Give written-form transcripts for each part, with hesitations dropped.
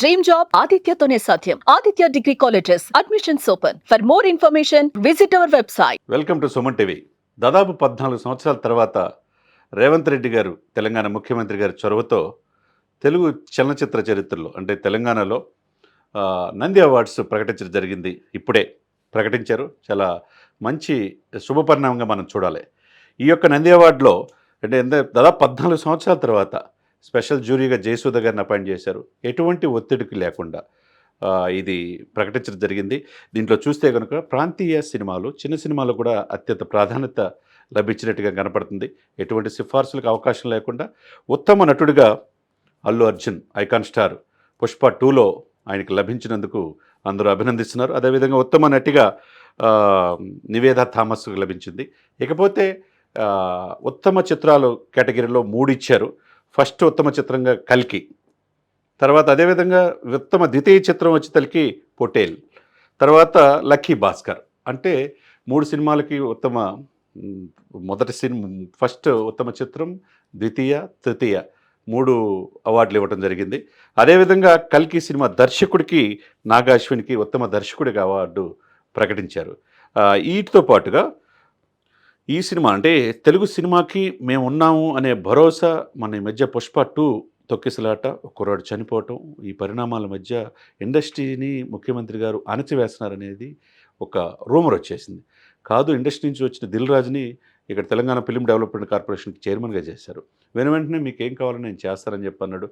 Dream job ఆదిత్యతోనే సాధ్యం. Aditya degree colleges admissions open. For more information visit our website. Welcome to Suman TV. దాదాపు 14 సంవత్సరాల తర్వాత రేవంత్ రెడ్డి గారు తెలంగాణ ముఖ్యమంత్రి గారి చొరవతో తెలుగు చలనచిత్ర చరిత్రలో అంటే తెలంగాణలో నంది అవార్డ్స్ ప్రకటించడం జరిగింది. ఇప్పుడే ప్రకటించారు. చాలా మంచి శుభపరిణామంగా మనం చూడాలి. ఈ యొక్క నంది అవార్డులో అంటే దాదాపు 14 సంవత్సరాల తర్వాత స్పెషల్ జ్యూరీగా జయసుధ గారిని అపాయింట్ చేశారు. ఎటువంటి ఒత్తిడికి లేకుండా ఇది ప్రకటించడం జరిగింది. దీంట్లో చూస్తే కనుక ప్రాంతీయ సినిమాలు, చిన్న సినిమాలు కూడా అత్యంత ప్రాధాన్యత లభించినట్టుగా కనపడుతుంది. ఎటువంటి సిఫార్సులకు అవకాశం లేకుండా ఉత్తమ నటుడిగా అల్లు అర్జున్ ఐకాన్ స్టార్ పుష్ప 2లో ఆయనకి లభించినందుకు అందరూ అభినందిస్తున్నారు. అదేవిధంగా ఉత్తమ నటిగా నివేదా థామస్కు లభించింది. ఇకపోతే ఉత్తమ చిత్రాలు కేటగిరీలో 3 ఇచ్చారు. ఫస్ట్ ఉత్తమ చిత్రంగా కల్కి, తర్వాత అదేవిధంగా ఉత్తమ ద్వితీయ చిత్రం వచ్చేసరికి పొటేల్, తర్వాత లక్కీ భాస్కర్. అంటే 3 సినిమాలకి ఉత్తమ మొదటి సినిమా ఫస్ట్ ఉత్తమ చిత్రం, ద్వితీయ, తృతీయ 3 అవార్డులు ఇవ్వడం జరిగింది. అదేవిధంగా కల్కి సినిమా దర్శకుడికి నాగా అశ్విన్కి ఉత్తమ దర్శకుడిగా అవార్డు ప్రకటించారు. వీటితో పాటుగా ఈ సినిమా అంటే తెలుగు సినిమాకి మేము ఉన్నాము అనే భరోసా మన ఈ మధ్య పుష్ప 2 తొక్కిసలాట, కుర్రాడు చనిపోవటం, ఈ పరిణామాల మధ్య ఇండస్ట్రీని ముఖ్యమంత్రి గారు అణచివేస్తున్నారనేది ఒక రూమర్ వచ్చేసింది. కాదు, ఇండస్ట్రీ నుంచి వచ్చిన దిల్ రాజుని ఇక్కడ తెలంగాణ ఫిలిం డెవలప్మెంట్ కార్పొరేషన్కి చైర్మన్గా చేశారు. వెంటనే మీకు ఏం కావాలని నేను చేస్తానని చెప్పన్నాడు.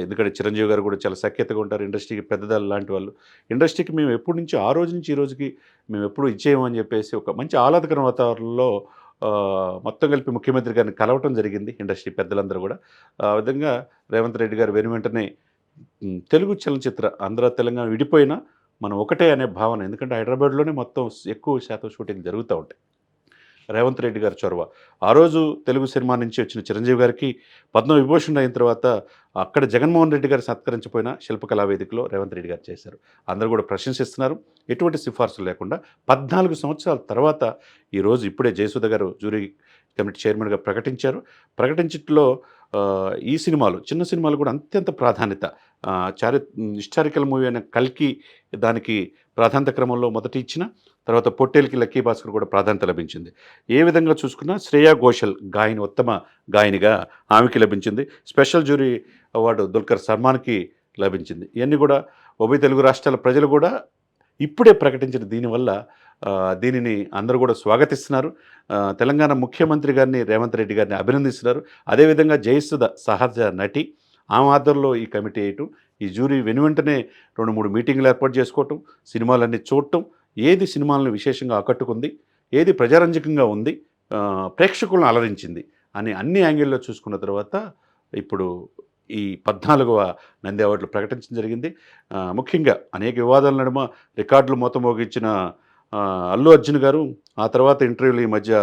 ఎందుకంటే చిరంజీవి గారు కూడా చాలా సఖ్యతగా ఉంటారు. ఇండస్ట్రీకి పెద్దదాలు లాంటి వాళ్ళు. ఇండస్ట్రీకి మేము ఎప్పటి నుంచి ఆ రోజు నుంచి ఈ రోజుకి మేము ఎప్పుడు ఇచ్చేయమని చెప్పేసి ఒక మంచి ఆహ్లాదకర వాతావరణంలో మొత్తం కలిపి ముఖ్యమంత్రి గారిని కలవటం జరిగింది. ఇండస్ట్రీ పెద్దలందరూ కూడా ఆ విధంగా రేవంత్ రెడ్డి గారు వెంటనే తెలుగు చలనచిత్ర ఆంధ్ర తెలంగాణ విడిపోయినా మనం ఒకటే అనే భావన. ఎందుకంటే హైదరాబాద్లోనే మొత్తం ఎక్కువ శాతం షూటింగ్ జరుగుతూ ఉంటాయి. రేవంత్ రెడ్డి గారి చొరవ. ఆ రోజు తెలుగు సినిమా నుంచి వచ్చిన చిరంజీవి గారికి పద్మవిభూషణ్ అయిన తర్వాత అక్కడ జగన్మోహన్ రెడ్డి గారు సత్కరించిపోయిన శిల్పకళా వేదికలో రేవంత్ రెడ్డి గారు చేశారు. అందరూ కూడా ప్రశంసిస్తున్నారు. ఎటువంటి సిఫార్సులు లేకుండా 14 సంవత్సరాల తర్వాత ఈరోజు ఇప్పుడే జయసుధ గారు జ్యూరీ కమిటీ చైర్మన్గా ప్రకటించారు. ప్రకటించట్లో ఈ సినిమాలు, చిన్న సినిమాలు కూడా అత్యంత ప్రాధాన్యత. హిస్టారికల్ మూవీ అయిన కల్కి దానికి ప్రాధాన్యత క్రమంలో మొదటి ఇచ్చిన తర్వాత పొట్టేల్కి లక్కీ భాస్కర్ కూడా ప్రాధాన్యత లభించింది. ఏ విధంగా చూసుకున్నా శ్రేయా ఘోషల్ గాయని ఉత్తమ గాయనిగా ఆమెకి లభించింది. స్పెషల్ జ్యూరీ అవార్డు దుల్కర్ సల్మాన్కి లభించింది. ఇవన్నీ కూడా ఉభయ తెలుగు రాష్ట్రాల ప్రజలు కూడా ఇప్పుడే ప్రకటించిన దీనివల్ల దీనిని అందరూ కూడా స్వాగతిస్తున్నారు. తెలంగాణ ముఖ్యమంత్రి గారిని రేవంత్ రెడ్డి గారిని అభినందిస్తున్నారు. అదేవిధంగా జయసుధ సహజ నటి, ఆమె ఆధ్వర్యంలో ఈ కమిటీ వేయటం, ఈ జ్యూరీ వెనువెంటనే 2-3 మీటింగ్లు ఏర్పాటు చేసుకోవటం, సినిమాలన్నీ చూడటం, ఏది సినిమాలను విశేషంగా ఆకట్టుకుంది, ఏది ప్రజారంజకంగా ఉంది, ప్రేక్షకులను అలరించింది అని అన్ని యాంగిల్లో చూసుకున్న తర్వాత ఇప్పుడు ఈ 14వ నంది అవార్డులు ప్రకటించడం జరిగింది. ముఖ్యంగా అనేక వివాదాల నడుమ రికార్డులు మోతమోగించిన అల్లు అర్జున్ గారు ఆ తర్వాత ఇంటర్వ్యూలు ఈ మధ్య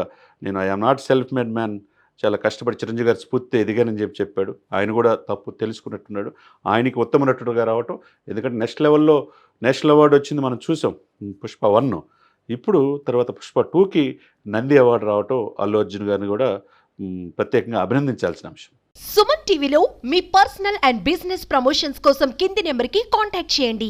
నేను I'm not self made man, చాలా కష్టపడి చిరంజీవి గారి స్ఫూర్తి ఎదిగానని చెప్పాడు. ఆయన కూడా తప్పు తెలుసుకున్నట్టున్నాడు. ఆయనకి ఉత్తమ నటుడుగా రావటం, ఎందుకంటే నెక్స్ట్ లెవెల్లో నేషనల్ అవార్డు వచ్చింది మనం చూసాం పుష్ప 1. ఇప్పుడు తర్వాత పుష్ప 2కి నంది అవార్డు రావటం అల్లు అర్జున్ గారిని కూడా ప్రత్యేకంగా అభినందించాల్సిన అంశం. సుమన్ టీవీలో మీ పర్సనల్ అండ్ బిజినెస్ ప్రమోషన్స్ కోసం కింది నెంబర్కి కాంటాక్ట్ చేయండి.